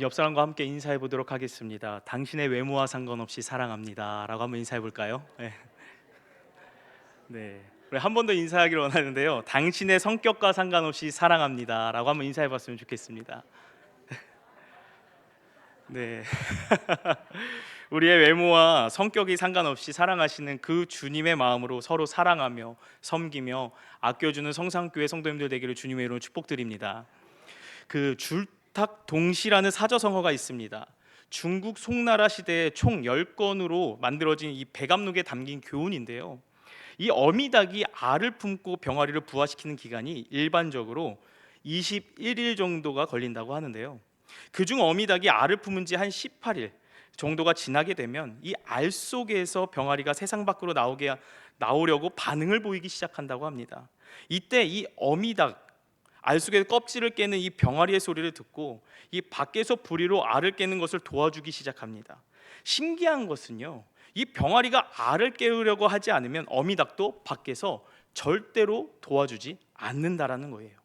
옆 사람과 함께 인사해 보도록 하겠습니다. 당신의 외모와 상관없이 사랑합니다라고 한번 인사해 볼까요? 네. 네. 우리 한 번 더 인사하기를 원하는데요. 당신의 성격과 상관없이 사랑합니다라고 한번 인사해 봤으면 좋겠습니다. 네. 우리의 외모와 성격이 상관없이 사랑하시는 그 주님의 마음으로 서로 사랑하며 섬기며 아껴주는 성상교회 성도님들 되기를 주님의 이름으로 축복드립니다. 그 줄탁동시라는 사자성어가 있습니다. 중국 송나라 시대에 총 10건으로 만들어진 이 백암록에 담긴 교훈인데요. 이 어미닭이 알을 품고 병아리를 부화시키는 기간이 일반적으로 21일 정도가 걸린다고 하는데요. 그중 어미닭이 알을 품은 지 한 18일 정도가 지나게 되면 이 알 속에서 병아리가 세상 밖으로 나오려고 반응을 보이기 시작한다고 합니다. 이때 이 어미닭 알 속에 껍질을 깨는 이 병아리의 소리를 듣고 이 밖에서 부리로 알을 깨는 것을 도와주기 시작합니다. 신기한 것은요, 이 병아리가 알을 깨우려고 하지 않으면 어미닭도 밖에서 절대로 도와주지 않는다라는 거예요.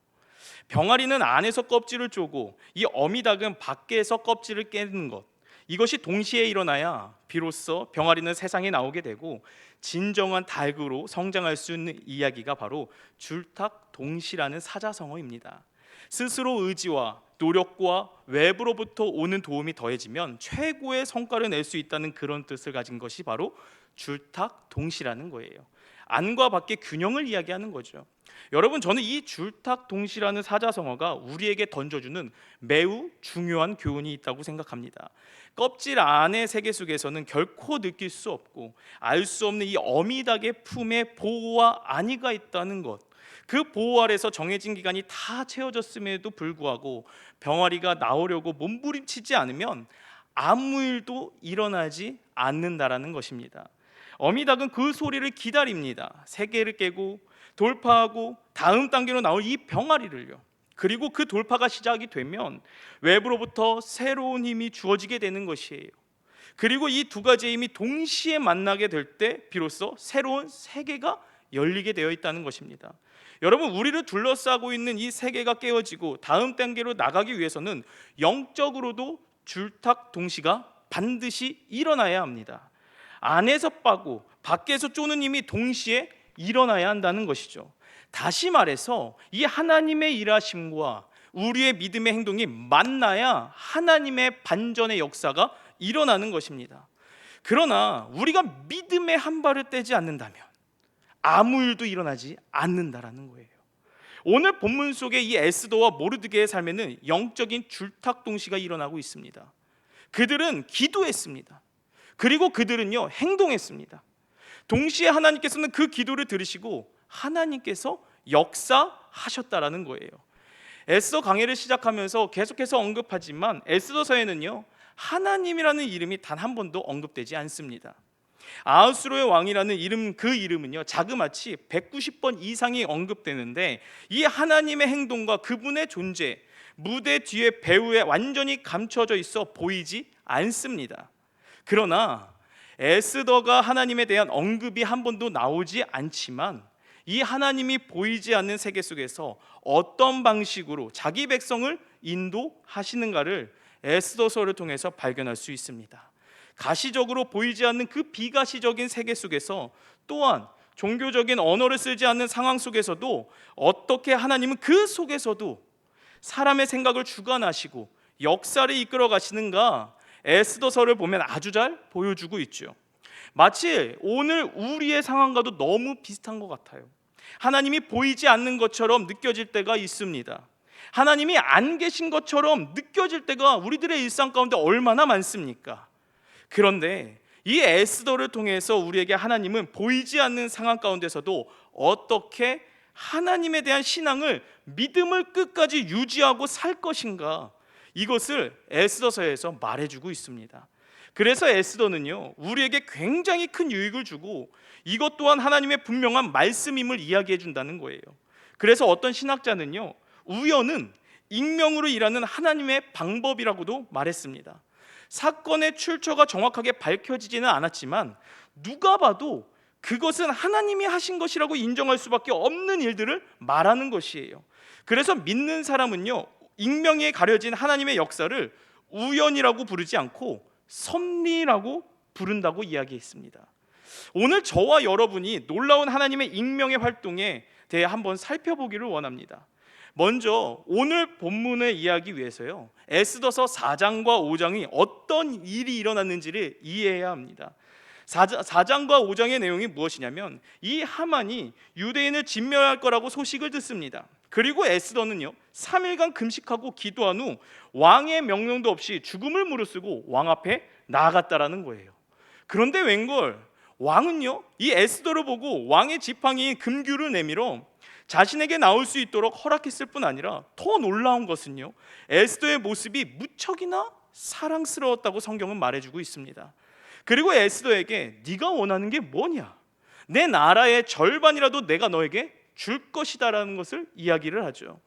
병아리는 안에서 껍질을 쪼고 이 어미닭은 밖에서 껍질을 깨는 것, 이것이 동시에 일어나야 비로소 병아리는 세상에 나오게 되고 진정한 닭으로 성장할 수 있는 이야기가 바로 줄탁동시라는 사자성어입니다. 스스로 의지와 노력과 외부로부터 오는 도움이 더해지면 최고의 성과를 낼 수 있다는 그런 뜻을 가진 것이 바로 줄탁동시라는 거예요. 안과 밖의 균형을 이야기하는 거죠. 여러분, 저는 이 줄탁동시라는 사자성어가 우리에게 던져주는 매우 중요한 교훈이 있다고 생각합니다. 껍질 안의 세계 속에서는 결코 느낄 수 없고 알 수 없는 이 어미닭의 품에 보호와 안위가 있다는 것, 그 보호 아래서 정해진 기간이 다 채워졌음에도 불구하고 병아리가 나오려고 몸부림치지 않으면 아무 일도 일어나지 않는다라는 것입니다. 어미닭은 그 소리를 기다립니다. 세계를 깨고 돌파하고 다음 단계로 나올 이 병아리를요. 그리고 그 돌파가 시작이 되면 외부로부터 새로운 힘이 주어지게 되는 것이에요. 그리고 이 두 가지의 힘이 동시에 만나게 될 때 비로소 새로운 세계가 열리게 되어 있다는 것입니다. 여러분, 우리를 둘러싸고 있는 이 세계가 깨어지고 다음 단계로 나가기 위해서는 영적으로도 줄탁동시가 반드시 일어나야 합니다. 안에서 빠고 밖에서 쪼는 힘이 동시에 일어나야 한다는 것이죠. 다시 말해서 이 하나님의 일하심과 우리의 믿음의 행동이 만나야 하나님의 반전의 역사가 일어나는 것입니다. 그러나 우리가 믿음의 한 발을 떼지 않는다면 아무 일도 일어나지 않는다라는 거예요. 오늘 본문 속에 이 에스더와 모르드게의 삶에는 영적인 줄탁동시가 일어나고 있습니다. 그들은 기도했습니다. 그리고 그들은요, 행동했습니다. 동시에 하나님께서는 그 기도를 들으시고 하나님께서 역사하셨다라는 거예요. 에스더 강해를 시작하면서 계속해서 언급하지만 에스더서에는요, 하나님이라는 이름이 단 한 번도 언급되지 않습니다. 아하수로의 왕이라는 이름, 그 이름은요 자그마치 190번 이상이 언급되는데 이 하나님의 행동과 그분의 존재, 무대 뒤에 배후에 완전히 감춰져 있어 보이지 않습니다. 그러나 에스더가 하나님에 대한 언급이 한 번도 나오지 않지만 이 하나님이 보이지 않는 세계 속에서 어떤 방식으로 자기 백성을 인도하시는가를 에스더서를 통해서 발견할 수 있습니다. 가시적으로 보이지 않는 그 비가시적인 세계 속에서 또한 종교적인 언어를 쓰지 않는 상황 속에서도 어떻게 하나님은 그 속에서도 사람의 생각을 주관하시고 역사를 이끌어 가시는가, 에스더서를 보면 아주 잘 보여주고 있죠. 마치 오늘 우리의 상황과도 너무 비슷한 것 같아요. 하나님이 보이지 않는 것처럼 느껴질 때가 있습니다. 하나님이 안 계신 것처럼 느껴질 때가 우리들의 일상 가운데 얼마나 많습니까? 그런데 이 에스더를 통해서 우리에게 하나님은 보이지 않는 상황 가운데서도 어떻게 하나님에 대한 신앙을, 믿음을 끝까지 유지하고 살 것인가, 이것을 에스더서에서 말해주고 있습니다. 그래서 에스더는요, 우리에게 굉장히 큰 유익을 주고 이것 또한 하나님의 분명한 말씀임을 이야기해 준다는 거예요. 그래서 어떤 신학자는요, 우연은 익명으로 일하는 하나님의 방법이라고도 말했습니다. 사건의 출처가 정확하게 밝혀지지는 않았지만 누가 봐도 그것은 하나님이 하신 것이라고 인정할 수밖에 없는 일들을 말하는 것이에요. 그래서 믿는 사람은요, 익명에 가려진 하나님의 역사를 우연이라고 부르지 않고 섭리라고 부른다고 이야기했습니다. 오늘 저와 여러분이 놀라운 하나님의 익명의 활동에 대해 한번 살펴보기를 원합니다. 먼저 오늘 본문을 이해하기 위해서요, 에스더서 4장과 5장이 어떤 일이 일어났는지를 이해해야 합니다. 4장과 5장의 내용이 무엇이냐면, 이 하만이 유대인을 진멸할 거라고 소식을 듣습니다. 그리고 에스더는요 3일간 금식하고 기도한 후 왕의 명령도 없이 죽음을 무릅쓰고 왕 앞에 나아갔다라는 거예요. 그런데 웬걸, 왕은요 이 에스더를 보고 왕의 지팡이인 금규를 내밀어 자신에게 나올 수 있도록 허락했을 뿐 아니라, 더 놀라운 것은요, 에스더의 모습이 무척이나 사랑스러웠다고 성경은 말해주고 있습니다. 그리고 에스더에게 네가 원하는 게 뭐냐, 내 나라의 절반이라도 내가 너에게 줄 것이다라는 것을 이야기를 하죠.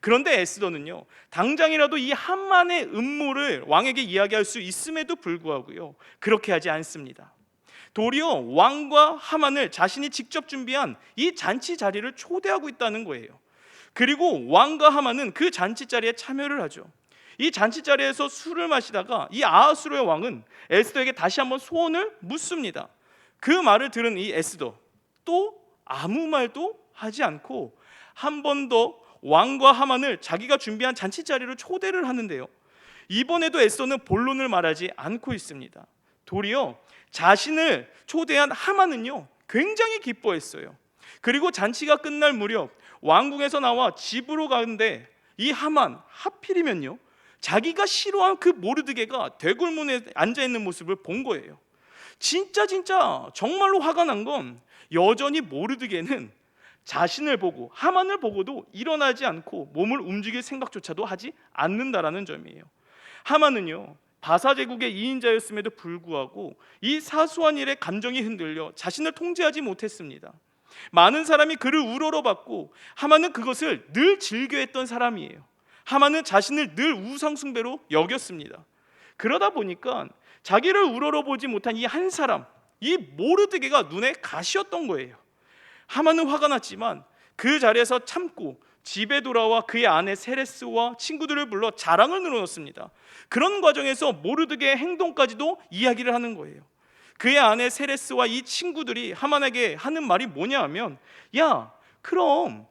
그런데 에스더는요 당장이라도 이 하만의 음모를 왕에게 이야기할 수 있음에도 불구하고요 그렇게 하지 않습니다. 도리어 왕과 하만을 자신이 직접 준비한 이 잔치 자리를 초대하고 있다는 거예요. 그리고 왕과 하만은 그 잔치 자리에 참여를 하죠. 이 잔치 자리에서 술을 마시다가 이 아하수르의 왕은 에스더에게 다시 한번 소원을 묻습니다. 그 말을 들은 이 에스더 또 아무 말도 하지 않고 한 번 더 왕과 하만을 자기가 준비한 잔치 자리로 초대를 하는데요, 이번에도 에스더는 본론을 말하지 않고 있습니다. 도리어 자신을 초대한 하만은요 굉장히 기뻐했어요. 그리고 잔치가 끝날 무렵 왕궁에서 나와 집으로 가는데, 이 하만 하필이면요 자기가 싫어한 그 모르드게가 대궐문에 앉아있는 모습을 본 거예요. 진짜 정말로 화가 난 건, 여전히 모르드게는 자신을 보고 하만을 보고도 일어나지 않고 몸을 움직일 생각조차도 하지 않는다라는 점이에요. 하만은요 바사 제국의 2인자였음에도 불구하고 이 사소한 일에 감정이 흔들려 자신을 통제하지 못했습니다. 많은 사람이 그를 우러러봤고 하만은 그것을 늘 즐겨했던 사람이에요. 하만은 자신을 늘 우상숭배로 여겼습니다. 그러다 보니까 자기를 우러러보지 못한 이 한 사람, 이 모르드게가 눈에 가시였던 거예요. 하만은 화가 났지만 그 자리에서 참고 집에 돌아와 그의 아내 세레스와 친구들을 불러 자랑을 늘어놓습니다. 그런 과정에서 모르드게의 행동까지도 이야기를 하는 거예요. 그의 아내 세레스와 이 친구들이 하만에게 하는 말이 뭐냐 하면, 야 그럼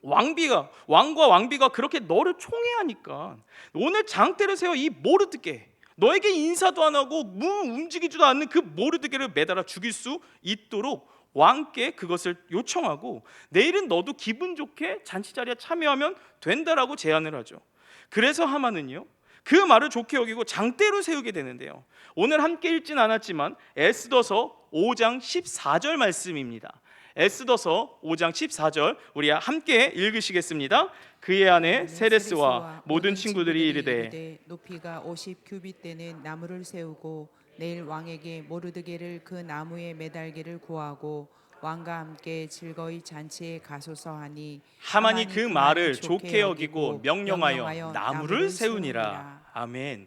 왕과 왕비가 그렇게 너를 총애하니까 오늘 장대를 세워 이 모르드게, 너에게 인사도 안 하고 움직이지도 않는 그 모르드게를 매달아 죽일 수 있도록 왕께 그것을 요청하고 내일은 너도 기분 좋게 잔치 자리에 참여하면 된다라고 제안을 하죠. 그래서 하만은요 그 말을 좋게 여기고 장대로 세우게 되는데요, 오늘 함께 읽진 않았지만 에스더서 5장 14절 말씀입니다. 에스더서 5장 14절 우리 함께 읽으시겠습니다. 그의 아내 세레스와 모든 친구들이 이르되 높이가 50규빗 되는 나무를 세우고 내일 왕에게 모르드게를 그 나무에 매달기를 구하고 왕과 함께 즐거이 잔치에 가소서 하니, 하만이 그 말을 좋게 여기고 명령하여 나무를 세우니라. 아멘.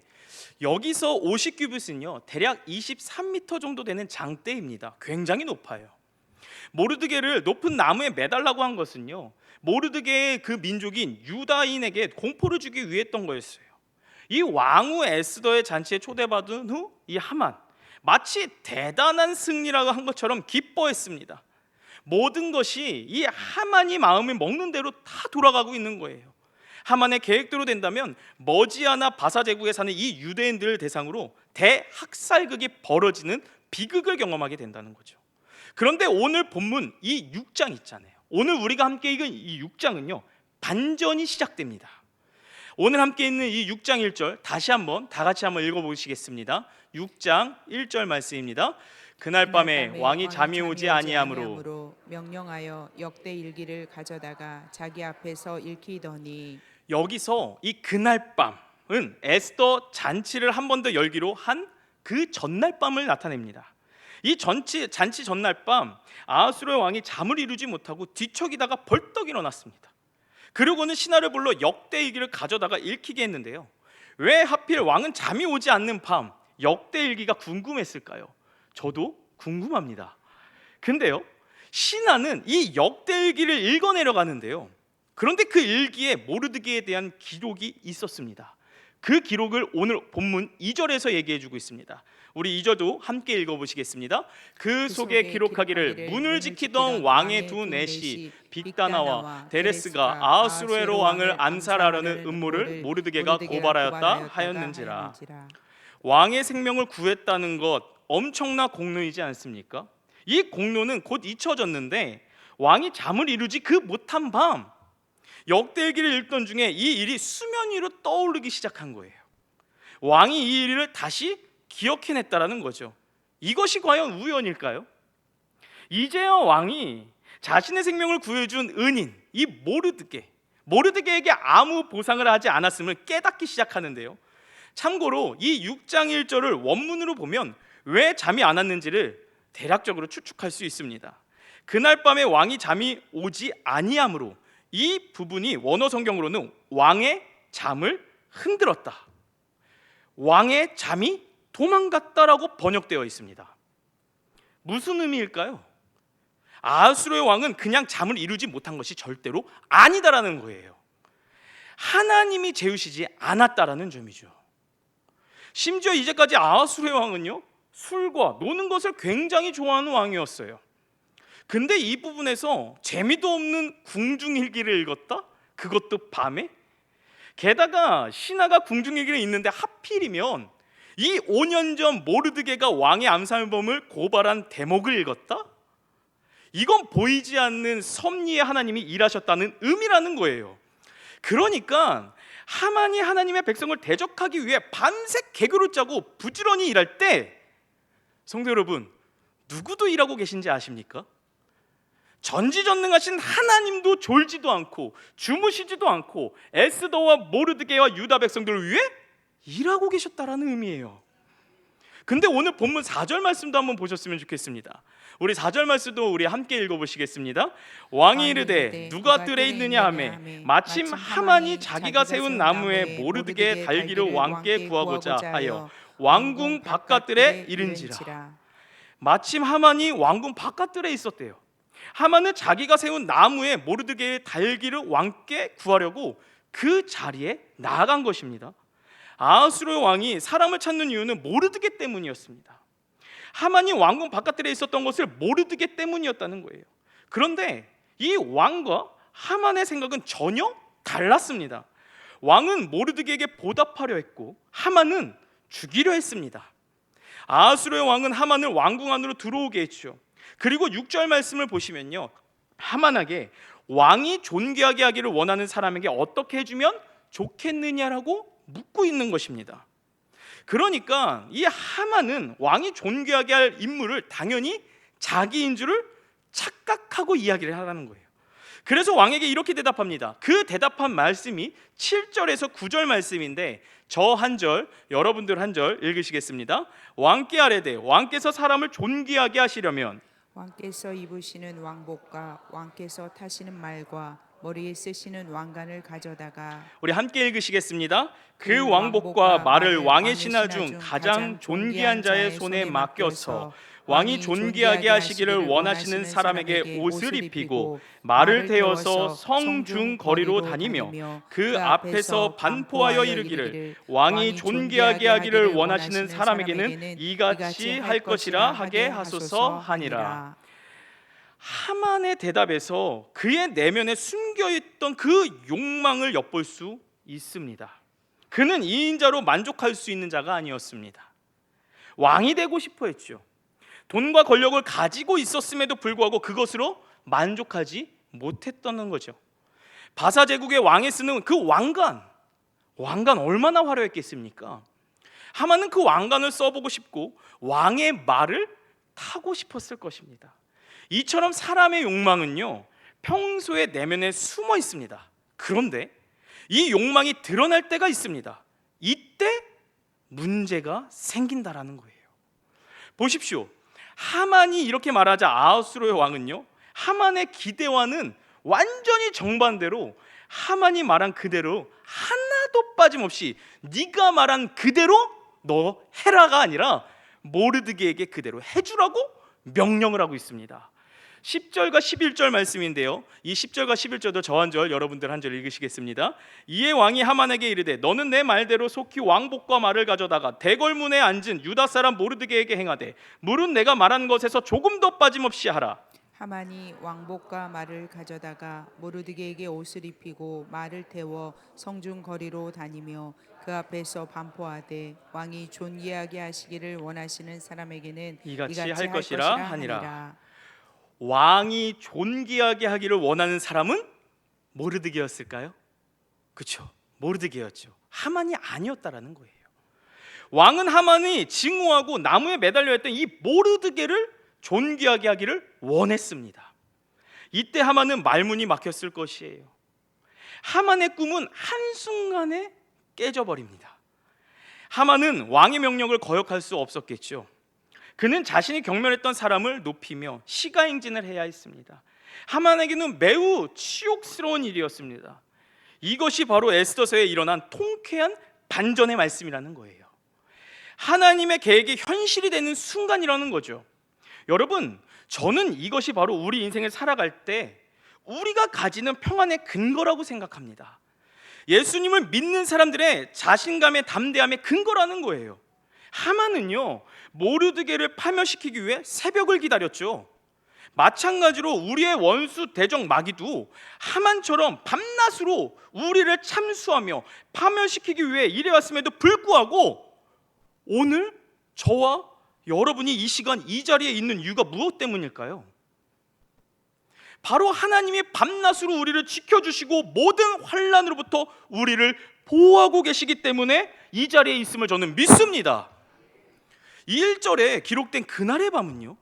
여기서 50규빗은요 대략 23m 정도 되는 장대입니다. 굉장히 높아요. 모르드게를 높은 나무에 매달라고 한 것은요 모르드게의 그 민족인 유다인에게 공포를 주기 위했던 거였어요. 이 왕후 에스더의 잔치에 초대받은 후 이 하만, 마치 대단한 승리라고 한 것처럼 기뻐했습니다. 모든 것이 이 하만이 마음을 먹는 대로 다 돌아가고 있는 거예요. 하만의 계획대로 된다면 머지않아 바사 제국에 사는 이 유대인들을 대상으로 대학살극이 벌어지는 비극을 경험하게 된다는 거죠. 그런데 오늘 본문 이 6장 있잖아요, 오늘 우리가 함께 읽은 이 6장은요 반전이 시작됩니다. 오늘 함께 있는 이 6장 1절 다시 한번 다 같이 한번 읽어보시겠습니다. 6장 1절 말씀입니다. 그날 밤에 왕이 잠이 오지 아니하므로 명령하여 역대 일기를 가져다가 자기 앞에서 읽히더니, 여기서 이 그날 밤은 에스더 잔치를 한 번 더 열기로 한 그 전날 밤을 나타냅니다. 이 잔치 전날 밤 아하수르의 왕이 잠을 이루지 못하고 뒤척이다가 벌떡 일어났습니다. 그러고는 신하를 불러 역대일기를 가져다가 읽히게 했는데요, 왜 하필 왕은 잠이 오지 않는 밤 역대일기가 궁금했을까요? 저도 궁금합니다. 근데요 신하는 이 역대일기를 읽어내려 가는데요, 그런데 그 일기에 모르드게에 대한 기록이 있었습니다. 그 기록을 오늘 본문 2절에서 얘기해 주고 있습니다. 우리 2절도 함께 읽어보시겠습니다. 그 속에 기록하기를 문을 지키던 왕의 두 넷이 빅다나와 데레스가 아하수에로 왕을 암살하려는 음모를 모르드게가 고발하였다 하였는지라. 왕의 생명을 구했다는 것 엄청난 공로이지 않습니까? 이 공로는 곧 잊혀졌는데 왕이 잠을 이루지 그 못한 밤 역대일기를 읽던 중에 이 일이 수면 위로 떠오르기 시작한 거예요. 왕이 이 일을 다시 기억해냈다라는 거죠. 이것이 과연 우연일까요? 이제야 왕이 자신의 생명을 구해준 은인 이 모르드게에게 아무 보상을 하지 않았음을 깨닫기 시작하는데요. 참고로 이 6장 1절을 원문으로 보면 왜 잠이 안 왔는지를 대략적으로 추측할 수 있습니다. 그날 밤에 왕이 잠이 오지 아니함으로 이 부분이 원어 성경으로는 왕의 잠을 흔들었다, 왕의 잠이 도망갔다라고 번역되어 있습니다. 무슨 의미일까요? 아하수르의 왕은 그냥 잠을 이루지 못한 것이 절대로 아니다라는 거예요. 하나님이 재우시지 않았다라는 점이죠. 심지어 이제까지 아하수르의 왕은요, 술과 노는 것을 굉장히 좋아하는 왕이었어요. 근데 이 부분에서 재미도 없는 궁중일기를 읽었다? 그것도 밤에? 게다가 신하가 궁중일기를 읽는데 하필이면 이 5년 전 모르드게가 왕의 암살범을 고발한 대목을 읽었다? 이건 보이지 않는 섭리의 하나님이 일하셨다는 의미라는 거예요. 그러니까 하만이 하나님의 백성을 대적하기 위해 밤새 개교를 짜고 부지런히 일할 때, 성도 여러분, 누구도 일하고 계신지 아십니까? 전지전능하신 하나님도 졸지도 않고 주무시지도 않고 에스더와 모르드게와 유다 백성들을 위해 일하고 계셨다라는 의미예요. 근데 오늘 본문 4절 말씀도 한번 보셨으면 좋겠습니다. 우리 4절 말씀도 우리 함께 읽어보시겠습니다. 왕이 이르되 누가 뜰에 있느냐 하매 마침 하만이 자기가 세운 나무에 모르드게의 달기를 왕께 구하고자 하여 왕궁 바깥들에 이른지라. 마침 하만이 왕궁 바깥들에 있었대요. 하만은 자기가 세운 나무에 모르드게의 달기를 왕께 구하려고 그 자리에 나아간 것입니다. 아하수르 왕이 사람을 찾는 이유는 모르드게 때문이었습니다. 하만이 왕궁 바깥들에 있었던 것을 모르드게 때문이었다는 거예요. 그런데 이 왕과 하만의 생각은 전혀 달랐습니다. 왕은 모르드게에게 보답하려 했고 하만은 죽이려 했습니다. 아하수르의 왕은 하만을 왕궁 안으로 들어오게 했죠. 그리고 6절 말씀을 보시면요, 하만에게 왕이 존귀하게 하기를 원하는 사람에게 어떻게 해주면 좋겠느냐라고 묻고 있는 것입니다. 그러니까 이 하만은 왕이 존귀하게 할 인물을 당연히 자기인 줄을 착각하고 이야기를 하라는 거예요. 그래서 왕에게 이렇게 대답합니다. 그 대답한 말씀이 7절에서 9절 말씀인데 저 한 절, 여러분들 한 절 읽으시겠습니다. 왕께 아뢰되 왕께서 사람을 존귀하게 하시려면 왕께서 입으시는 왕복과 왕께서 타시는 말과 머리에 쓰시는 왕관을 가져다가, 우리 함께 읽으시겠습니다. 그 왕복과 말을 왕의 신하 중 가장 존귀한 자의 손에 맡겨서 왕이 존귀하게 하시기를 원하시는 사람에게 옷을 입히고 말을 태워서 성중 거리로 다니며 그 앞에서 반포하여 이르기를 왕이 존귀하게 하기를 원하시는 사람에게는 이같이 할 것이라 하게 하소서 하니라. 하만의 대답에서 그의 내면에 숨겨있던 그 욕망을 엿볼 수 있습니다. 그는 이인자로 만족할 수 있는 자가 아니었습니다. 왕이 되고 싶어 했죠. 돈과 권력을 가지고 있었음에도 불구하고 그것으로 만족하지 못했다는 거죠. 바사 제국의 왕에 쓰는 그 왕관 얼마나 화려했겠습니까? 하만은 그 왕관을 써보고 싶고 왕의 말을 타고 싶었을 것입니다. 이처럼 사람의 욕망은요, 평소에 내면에 숨어 있습니다. 그런데 이 욕망이 드러날 때가 있습니다. 이때 문제가 생긴다라는 거예요. 보십시오. 하만이 이렇게 말하자 아하수르의 왕은요, 하만의 기대와는 완전히 정반대로 하만이 말한 그대로 하나도 빠짐없이 네가 말한 그대로 너 해라가 아니라 모르드게에게 그대로 해주라고 명령을 하고 있습니다. 10절과 11절 말씀인데요, 이 10절과 11절도 저 한 절 여러분들 한 절 읽으시겠습니다. 이에 왕이 하만에게 이르되 너는 내 말대로 속히 왕복과 말을 가져다가 대궐문에 앉은 유다 사람 모르드게에게 행하되 물은 내가 말한 것에서 조금도 빠짐없이 하라. 하만이 왕복과 말을 가져다가 모르드게에게 옷을 입히고 말을 태워 성중 거리로 다니며 그 앞에서 반포하되 왕이 존귀하게 하시기를 원하시는 사람에게는 이같이 이같이 할 것이라 하니라. 하니라. 왕이 존귀하게 하기를 원하는 사람은 모르드게였을까요? 그렇죠, 모르드게였죠. 하만이 아니었다라는 거예요. 왕은 하만이 증오하고 나무에 매달려 있던 이 모르드게를 존귀하게 하기를 원했습니다. 이때 하만은 말문이 막혔을 것이에요. 하만의 꿈은 한순간에 깨져버립니다. 하만은 왕의 명령을 거역할 수 없었겠죠. 그는 자신이 경멸했던 사람을 높이며 시가행진을 해야 했습니다. 하만에게는 매우 치욕스러운 일이었습니다. 이것이 바로 에스더서에 일어난 통쾌한 반전의 말씀이라는 거예요. 하나님의 계획이 현실이 되는 순간이라는 거죠. 여러분, 저는 이것이 바로 우리 인생을 살아갈 때 우리가 가지는 평안의 근거라고 생각합니다. 예수님을 믿는 사람들의 자신감의 담대함의 근거라는 거예요. 하만은요, 모르드게를 파멸시키기 위해 새벽을 기다렸죠. 마찬가지로 우리의 원수 대적 마귀도 하만처럼 밤낮으로 우리를 참수하며 파멸시키기 위해 일해왔음에도 불구하고 오늘 저와 여러분이 이 시간 이 자리에 있는 이유가 무엇 때문일까요? 바로 하나님이 밤낮으로 우리를 지켜주시고 모든 환난으로부터 우리를 보호하고 계시기 때문에 이 자리에 있음을 저는 믿습니다. 이 1절에 기록된 그날의 밤은요,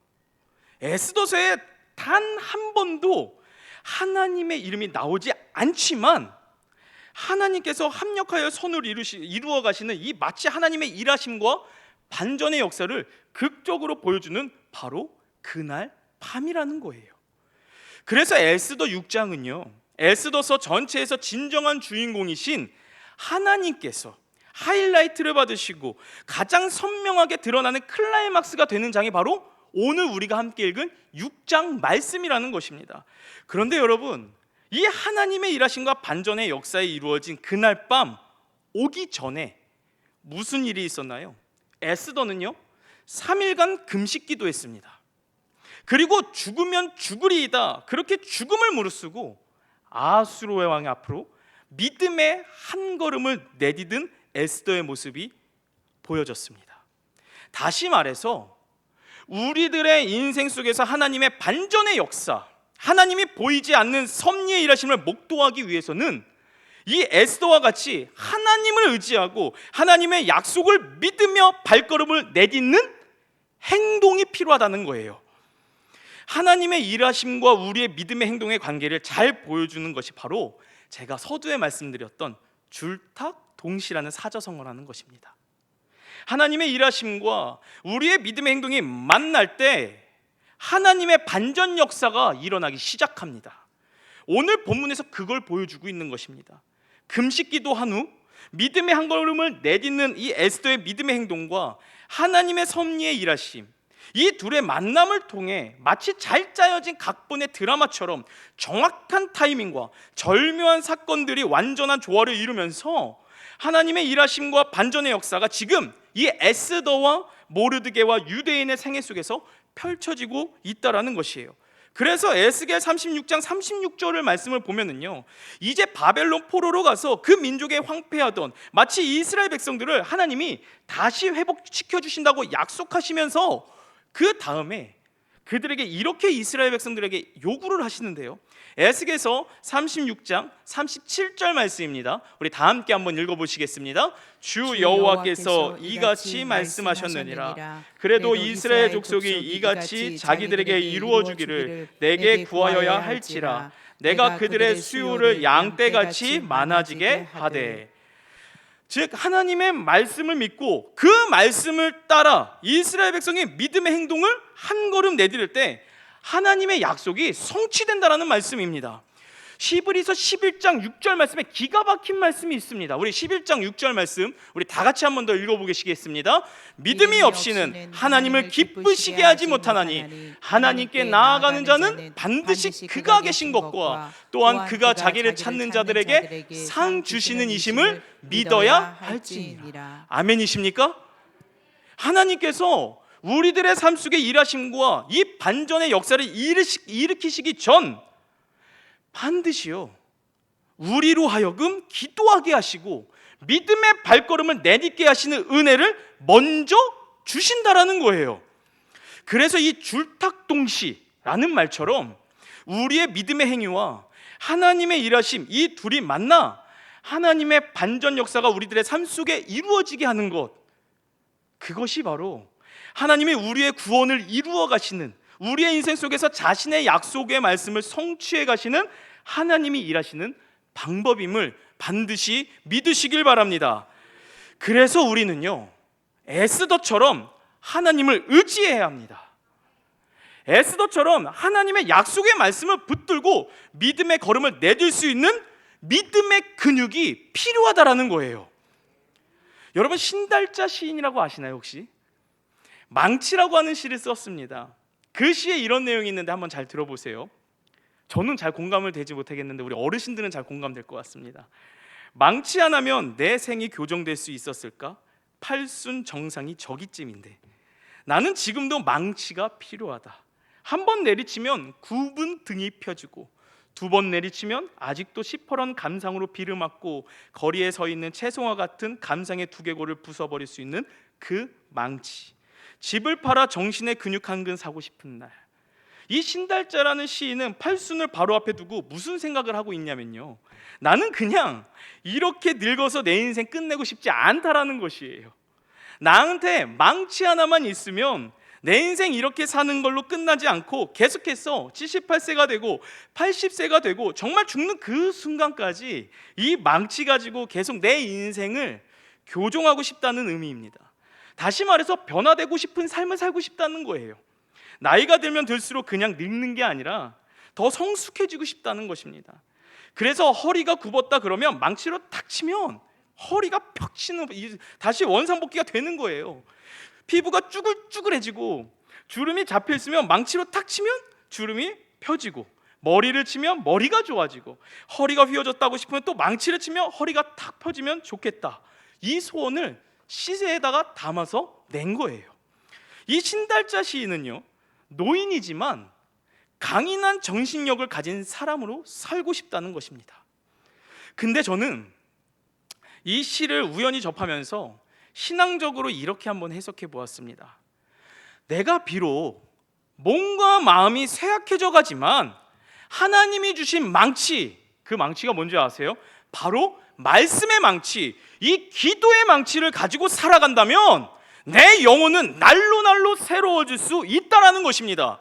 에스더서에 단 한 번도 하나님의 이름이 나오지 않지만 하나님께서 합력하여 선을 이루어 가시는 이 마치 하나님의 일하심과 반전의 역사를 극적으로 보여주는 바로 그날 밤이라는 거예요. 그래서 에스더 6장은요, 에스더서 전체에서 진정한 주인공이신 하나님께서 하이라이트를 받으시고 가장 선명하게 드러나는 클라이막스가 되는 장이 바로 오늘 우리가 함께 읽은 6장 말씀이라는 것입니다. 그런데 여러분, 이 하나님의 일하심과 반전의 역사에 이루어진 그날 밤 오기 전에 무슨 일이 있었나요? 에스더는요 3일간 금식 기도했습니다. 그리고 죽으면 죽으리이다, 그렇게 죽음을 무릅쓰고 아수르의 왕 앞으로 믿음의 한 걸음을 내디딘 에스더의 모습이 보여졌습니다. 다시 말해서 우리들의 인생 속에서 하나님의 반전의 역사, 하나님이 보이지 않는 섭리의 일하심을 목도하기 위해서는 이 에스더와 같이 하나님을 의지하고 하나님의 약속을 믿으며 발걸음을 내딛는 행동이 필요하다는 거예요. 하나님의 일하심과 우리의 믿음의 행동의 관계를 잘 보여주는 것이 바로 제가 서두에 말씀드렸던 줄탁동시라는 사자성어라는 것입니다. 하나님의 일하심과 우리의 믿음의 행동이 만날 때 하나님의 반전 역사가 일어나기 시작합니다. 오늘 본문에서 그걸 보여주고 있는 것입니다. 금식 기도한 후 믿음의 한 걸음을 내딛는 이 에스더의 믿음의 행동과 하나님의 섭리의 일하심, 이 둘의 만남을 통해 마치 잘 짜여진 각본의 드라마처럼 정확한 타이밍과 절묘한 사건들이 완전한 조화를 이루면서 하나님의 일하심과 반전의 역사가 지금 이 에스더와 모르드게와 유대인의 생애 속에서 펼쳐지고 있다라는 것이에요. 그래서 에스겔 36장 36절을 말씀을 보면은요, 이제 바벨론 포로로 가서 그 민족의 황폐하던 마치 이스라엘 백성들을 하나님이 다시 회복시켜 주신다고 약속하시면서 그 다음에 그들에게 이렇게 이스라엘 백성들에게 요구를 하시는데요. 에스겔서 36장 37절 말씀입니다. 우리 다 함께 한번 읽어보시겠습니다. 주 여호와께서 이같이 말씀하셨느니라. 그래도 이스라엘 족속이 이같이 자기들에게 이루어주기를 내게 구하여야 할지라. 내가 그들의 수요를 양떼같이 많아지게 하되. 즉 하나님의 말씀을 믿고 그 말씀을 따라 이스라엘 백성이 믿음의 행동을 한 걸음 내디딜 때 하나님의 약속이 성취된다라는 말씀입니다. 히브리서 11장 6절 말씀에 기가 막힌 말씀이 있습니다. 우리 11장 6절 말씀 우리 다 같이 한 번 더 읽어보시겠습니다. 믿음이 없이는 하나님을 기쁘시게 하지 못하나니 하나님께 나아가는 자는 반드시 그가 계신 것과 또한 그가 자기를 찾는 자들에게 상 주시는 이심을 믿어야 할지니라. 아멘이십니까? 하나님께서 우리들의 삶 속에 일하심과 이 반전의 역사를 일으키시기 전 반드시요 우리로 하여금 기도하게 하시고 믿음의 발걸음을 내딛게 하시는 은혜를 먼저 주신다라는 거예요. 그래서 이 줄탁동시라는 말처럼 우리의 믿음의 행위와 하나님의 일하심, 이 둘이 만나 하나님의 반전 역사가 우리들의 삶 속에 이루어지게 하는 것, 그것이 바로 하나님이 우리의 구원을 이루어 가시는, 우리의 인생 속에서 자신의 약속의 말씀을 성취해 가시는 하나님이 일하시는 방법임을 반드시 믿으시길 바랍니다. 그래서 우리는요 에스더처럼 하나님을 의지해야 합니다. 에스더처럼 하나님의 약속의 말씀을 붙들고 믿음의 걸음을 내딜 수 있는 믿음의 근육이 필요하다라는 거예요. 여러분 신달자 시인이라고 아시나요 혹시? 망치라고 하는 시를 썼습니다. 그 시에 이런 내용이 있는데 한번 잘 들어보세요. 저는 잘 공감을 되지 못하겠는데 우리 어르신들은 잘 공감될 것 같습니다. 망치 하나면 내 생이 교정될 수 있었을까? 팔순 정상이 저기쯤인데 나는 지금도 망치가 필요하다. 한 번 내리치면 9분 등이 펴지고 두 번 내리치면 아직도 시퍼런 감상으로 비를 맞고 거리에 서 있는 채송화 같은 감상의 두개골을 부숴버릴 수 있는 그 망치. 집을 팔아 정신의 근육 한 근 사고 싶은 날. 이 신달자라는 시인은 팔순을 바로 앞에 두고 무슨 생각을 하고 있냐면요, 나는 그냥 이렇게 늙어서 내 인생 끝내고 싶지 않다라는 것이에요. 나한테 망치 하나만 있으면 내 인생 이렇게 사는 걸로 끝나지 않고 계속해서 78세가 되고 80세가 되고 정말 죽는 그 순간까지 이 망치 가지고 계속 내 인생을 교종하고 싶다는 의미입니다. 다시 말해서 변화되고 싶은 삶을 살고 싶다는 거예요. 나이가 들면 들수록 그냥 늙는 게 아니라 더 성숙해지고 싶다는 것입니다. 그래서 허리가 굽었다 그러면 망치로 탁 치면 허리가 펴치는, 다시 원상복귀가 되는 거예요. 피부가 쭈글쭈글해지고 주름이 잡혀 있으면 망치로 탁 치면 주름이 펴지고, 머리를 치면 머리가 좋아지고, 허리가 휘어졌다고 싶으면 또 망치를 치면 허리가 탁 펴지면 좋겠다. 이 소원을 시세에다가 담아서 낸 거예요. 이 신달자 시인은요 노인이지만 강인한 정신력을 가진 사람으로 살고 싶다는 것입니다. 근데 저는 이 시를 우연히 접하면서 신앙적으로 이렇게 한번 해석해 보았습니다. 내가 비록 몸과 마음이 쇠약해져 가지만 하나님이 주신 망치, 그 망치가 뭔지 아세요? 바로 말씀의 망치, 이 기도의 망치를 가지고 살아간다면 내 영혼은 날로 새로워질 수 있다라는 것입니다.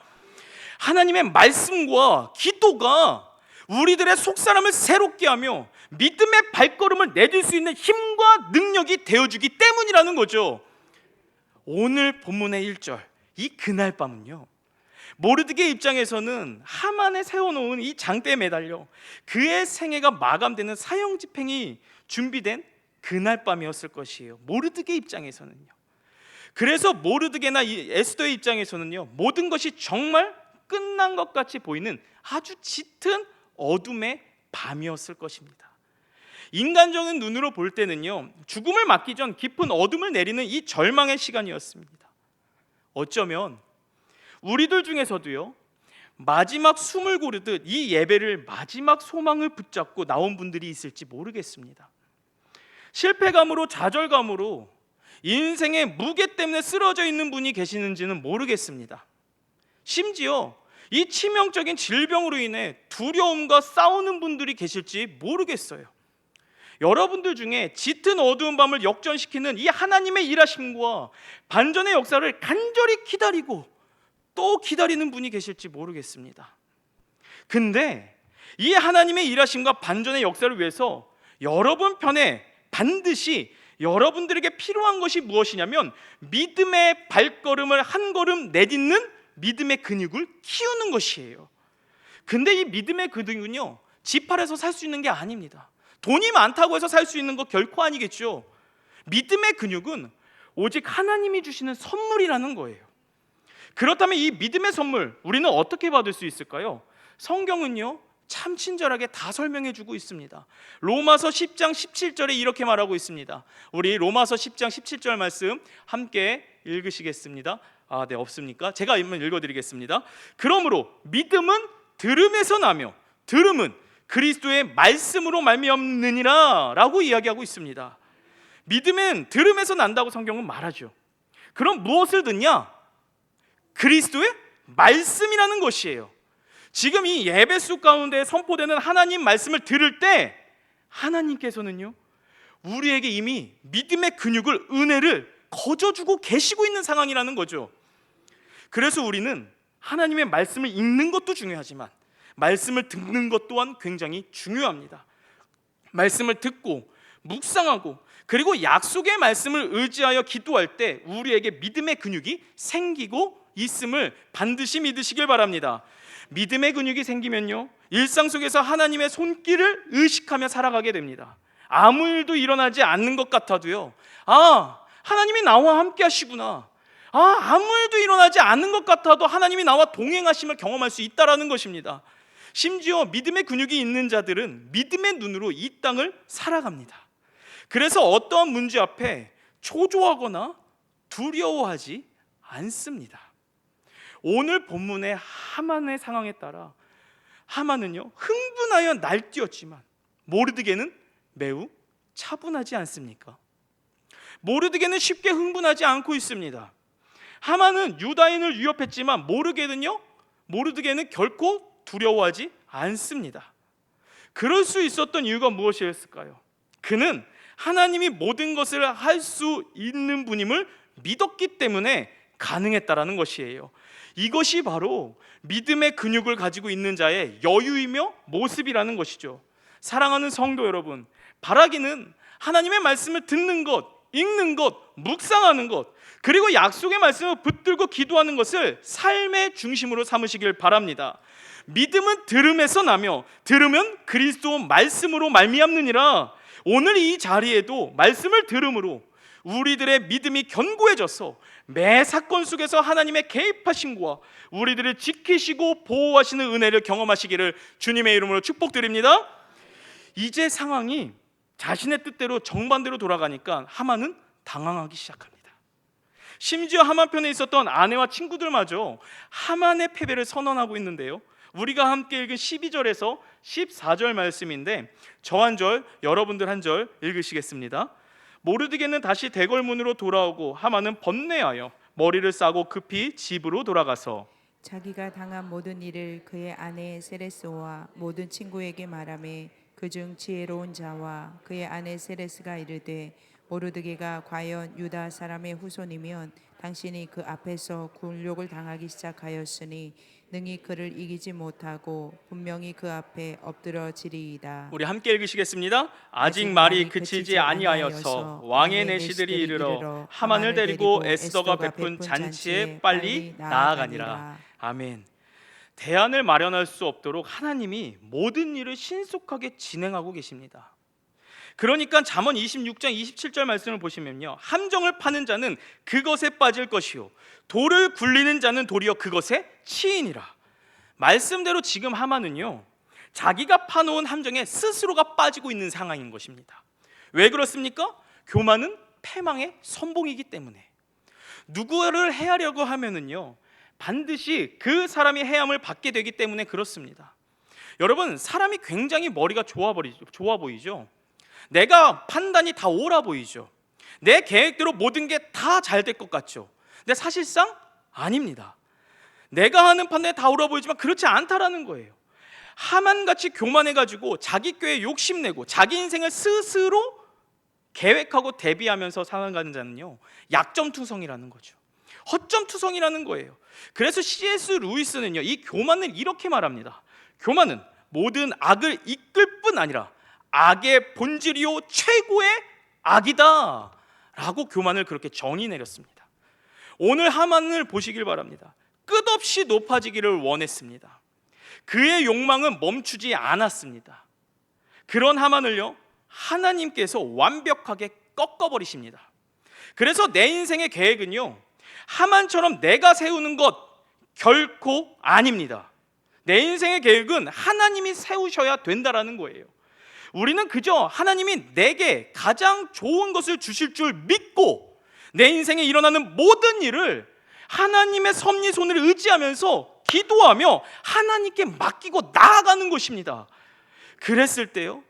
하나님의 말씀과 기도가 우리들의 속사람을 새롭게 하며 믿음의 발걸음을 내딜 수 있는 힘과 능력이 되어주기 때문이라는 거죠. 오늘 본문의 1절, 이 그날 밤은요 모르드게 입장에서는 하만에 세워놓은 이 장대에 매달려 그의 생애가 마감되는 사형 집행이 준비된 그날 밤이었을 것이에요. 모르드게 입장에서는요. 그래서 모르드게나 이 에스더의 입장에서는요 모든 것이 정말 끝난 것 같이 보이는 아주 짙은 어둠의 밤이었을 것입니다. 인간적인 눈으로 볼 때는요 죽음을 맞기 전 깊은 어둠을 내리는 이 절망의 시간이었습니다. 어쩌면 우리들 중에서도요 마지막 숨을 고르듯 이 예배를 마지막 소망을 붙잡고 나온 분들이 있을지 모르겠습니다. 실패감으로 좌절감으로 인생의 무게 때문에 쓰러져 있는 분이 계시는지는 모르겠습니다. 심지어 이 치명적인 질병으로 인해 두려움과 싸우는 분들이 계실지 모르겠어요. 여러분들 중에 짙은 어두운 밤을 역전시키는 이 하나님의 일하심과 반전의 역사를 간절히 기다리고 또 기다리는 분이 계실지 모르겠습니다. 근데 이 하나님의 일하심과 반전의 역사를 위해서 여러분 편에 반드시 여러분들에게 필요한 것이 무엇이냐면 믿음의 발걸음을 한 걸음 내딛는 믿음의 근육을 키우는 것이에요. 근데 이 믿음의 근육은요 집 팔아서 살 수 있는 게 아닙니다. 돈이 많다고 해서 살 수 있는 거 결코 아니겠죠. 믿음의 근육은 오직 하나님이 주시는 선물이라는 거예요. 그렇다면 이 믿음의 선물 우리는 어떻게 받을 수 있을까요? 성경은요 참 친절하게 다 설명해 주고 있습니다. 로마서 10장 17절에 이렇게 말하고 있습니다. 우리 로마서 10장 17절 말씀 함께 읽으시겠습니다. 네, 없습니까? 제가 한번 읽어드리겠습니다. 그러므로 믿음은 들음에서 나며 들음은 그리스도의 말씀으로 말미암느니라 라고 이야기하고 있습니다. 믿음은 들음에서 난다고 성경은 말하죠. 그럼 무엇을 듣냐? 그리스도의 말씀이라는 것이에요. 지금 이 예배수 가운데 선포되는 하나님 말씀을 들을 때 하나님께서는요 우리에게 이미 믿음의 근육을, 은혜를 거저주고 계시고 있는 상황이라는 거죠. 그래서 우리는 하나님의 말씀을 읽는 것도 중요하지만 말씀을 듣는 것 또한 굉장히 중요합니다. 말씀을 듣고 묵상하고 그리고 약속의 말씀을 의지하여 기도할 때 우리에게 믿음의 근육이 생기고 있음을 반드시 믿으시길 바랍니다. 믿음의 근육이 생기면요 일상 속에서 하나님의 손길을 의식하며 살아가게 됩니다. 아무 일도 일어나지 않는 것 같아도요 하나님이 나와 함께 하시구나, 아무 일도 일어나지 않는 것 같아도 하나님이 나와 동행하심을 경험할 수 있다라는 것입니다. 심지어 믿음의 근육이 있는 자들은 믿음의 눈으로 이 땅을 살아갑니다. 그래서 어떠한 문제 앞에 초조하거나 두려워하지 않습니다. 오늘 본문의 하만의 상황에 따라 하만은요 흥분하여 날뛰었지만 모르드게는 매우 차분하지 않습니까? 모르드게는 쉽게 흥분하지 않고 있습니다. 하만은 유다인을 위협했지만 모르드게는 결코 두려워하지 않습니다. 그럴 수 있었던 이유가 무엇이었을까요? 그는 하나님이 모든 것을 할 수 있는 분임을 믿었기 때문에 가능했다라는 것이에요. 이것이 바로 믿음의 근육을 가지고 있는 자의 여유이며 모습이라는 것이죠. 사랑하는 성도 여러분, 바라기는 하나님의 말씀을 듣는 것, 읽는 것, 묵상하는 것, 그리고 약속의 말씀을 붙들고 기도하는 것을 삶의 중심으로 삼으시길 바랍니다. 믿음은 들음에서 나며 들으면 그리스도 말씀으로 말미암느니라. 오늘 이 자리에도 말씀을 들음으로 우리들의 믿음이 견고해져서 매 사건 속에서 하나님의 개입하심과 우리들을 지키시고 보호하시는 은혜를 경험하시기를 주님의 이름으로 축복드립니다. 이제 상황이 자신의 뜻대로 정반대로 돌아가니까 하만은 당황하기 시작합니다. 심지어 하만 편에 있었던 아내와 친구들마저 하만의 패배를 선언하고 있는데요, 우리가 함께 읽은 12절에서 14절 말씀인데 저 한 절, 여러분들 한 절 읽으시겠습니다. 모르드게는 다시 대궐문으로 돌아오고 하만은 번뇌하여 머리를 싸고 급히 집으로 돌아가서 자기가 당한 모든 일을 그의 아내 세레스와 모든 친구에게 말하며 그중 지혜로운 자와 그의 아내 세레스가 이르되 모르드게가 과연 유다 사람의 후손이면 당신이 그 앞에서 굴욕을 당하기 시작하였으니 능히 그를 이기지 못하고 분명히 그 앞에 엎드러지리이다. 우리 함께 읽으시겠습니다. 아직 말이 그치지 아니하여서 왕의 내시들이 이르러 하만을 데리고 에스더가 베푼 잔치에 빨리 나아가니라. 아멘. 대안을 마련할 수 없도록 하나님이 모든 일을 신속하게 진행하고 계십니다. 그러니까 잠언 26장 27절 말씀을 보시면요, 함정을 파는 자는 그것에 빠질 것이요 돌을 굴리는 자는 도리어 그것에 치이니라. 말씀대로 지금 하만은요 자기가 파놓은 함정에 스스로가 빠지고 있는 상황인 것입니다. 왜 그렇습니까? 교만은 패망의 선봉이기 때문에. 누구를 해하려고 하면은요 반드시 그 사람이 해함을 받게 되기 때문에 그렇습니다. 여러분, 사람이 굉장히 머리가 좋아 보이죠. 내가 판단이 다 옳아 보이죠. 내 계획대로 모든 게 다 잘 될 것 같죠. 근데 사실상 아닙니다. 내가 하는 판단이 다 옳아 보이지만 그렇지 않다라는 거예요. 하만같이 교만해가지고 자기 꾀에 욕심내고 자기 인생을 스스로 계획하고 대비하면서 살아가는 자는요 약점투성이라는 거죠. 허점투성이라는 거예요. 그래서 C.S. 루이스는요 이 교만을 이렇게 말합니다. 교만은 모든 악을 이끌 뿐 아니라 악의 본질이요 최고의 악이다 라고 교만을 그렇게 정의 내렸습니다. 오늘 하만을 보시길 바랍니다. 끝없이 높아지기를 원했습니다. 그의 욕망은 멈추지 않았습니다. 그런 하만을요, 하나님께서 완벽하게 꺾어버리십니다. 그래서 내 인생의 계획은요, 하만처럼 내가 세우는 것 결코 아닙니다. 내 인생의 계획은 하나님이 세우셔야 된다라는 거예요. 우리는 그저 하나님이 내게 가장 좋은 것을 주실 줄 믿고 내 인생에 일어나는 모든 일을 하나님의 섭리 손을 의지하면서 기도하며 하나님께 맡기고 나아가는 것입니다. 그랬을 때요,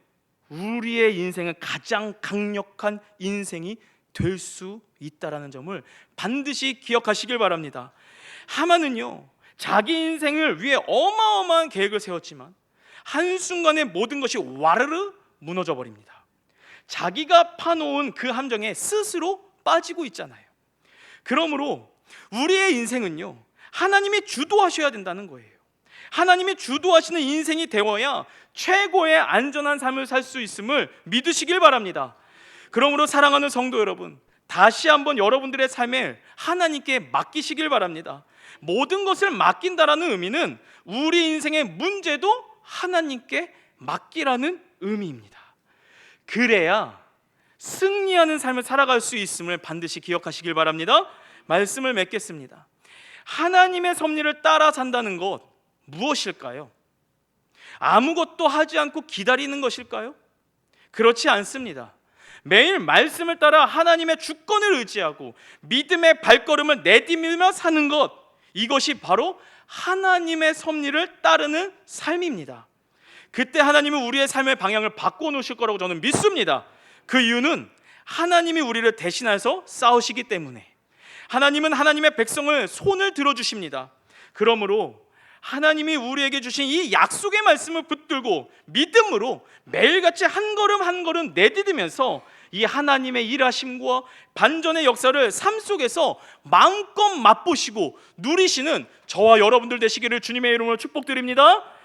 우리의 인생은 가장 강력한 인생이 될 수 있다라는 점을 반드시 기억하시길 바랍니다. 하만은요, 자기 인생을 위해 어마어마한 계획을 세웠지만 한순간에 모든 것이 와르르 무너져 버립니다. 자기가 파놓은 그 함정에 스스로 빠지고 있잖아요. 그러므로 우리의 인생은요, 하나님이 주도하셔야 된다는 거예요. 하나님이 주도하시는 인생이 되어야 최고의 안전한 삶을 살 수 있음을 믿으시길 바랍니다. 그러므로 사랑하는 성도 여러분, 다시 한번 여러분들의 삶을 하나님께 맡기시길 바랍니다. 모든 것을 맡긴다라는 의미는 우리 인생의 문제도 하나님께 맡기라는 의미입니다. 그래야 승리하는 삶을 살아갈 수 있음을 반드시 기억하시길 바랍니다. 말씀을 맺겠습니다. 하나님의 섭리를 따라 산다는 것 무엇일까요? 아무것도 하지 않고 기다리는 것일까요? 그렇지 않습니다. 매일 말씀을 따라 하나님의 주권을 의지하고 믿음의 발걸음을 내디디며 사는 것, 이것이 바로 하나님의 섭리를 따르는 삶입니다. 그때 하나님은 우리의 삶의 방향을 바꿔놓으실 거라고 저는 믿습니다. 그 이유는 하나님이 우리를 대신해서 싸우시기 때문에, 하나님은 하나님의 백성을 손을 들어주십니다. 그러므로 하나님이 우리에게 주신 이 약속의 말씀을 붙들고 믿음으로 매일같이 한 걸음 한 걸음 내디디면서 이 하나님의 일하심과 반전의 역사를 삶 속에서 마음껏 맛보시고 누리시는 저와 여러분들 되시기를 주님의 이름으로 축복드립니다.